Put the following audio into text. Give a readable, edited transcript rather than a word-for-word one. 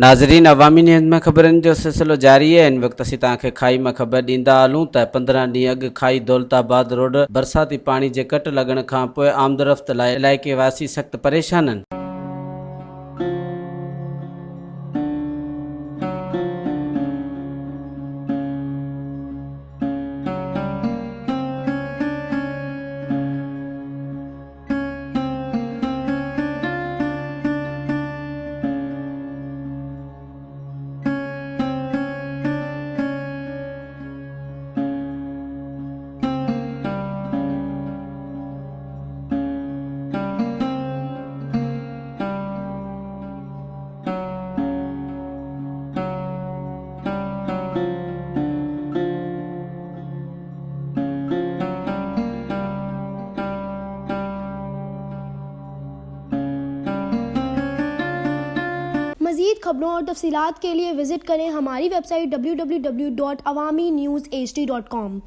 नाज़रीन, अवामी न्यूज़ में ख़बरनि जो सिलसिलो जारी है। इन वक़्तु असीं तव्हांखे खाई में ख़बर ॾींदा हलूं त 15 ॾींहं अॻु खाई दौलताबाद रोड बरसाती पाणी जे कट लॻण खां पोइ आमदरफ़्त लाइ इलाइक़े वासी सख़्तु परेशान आहिनि। मज़ीद खबरों और तफसीलात के लिए विज़िट करें हमारी वेबसाइट www.awamiNewsHD.com।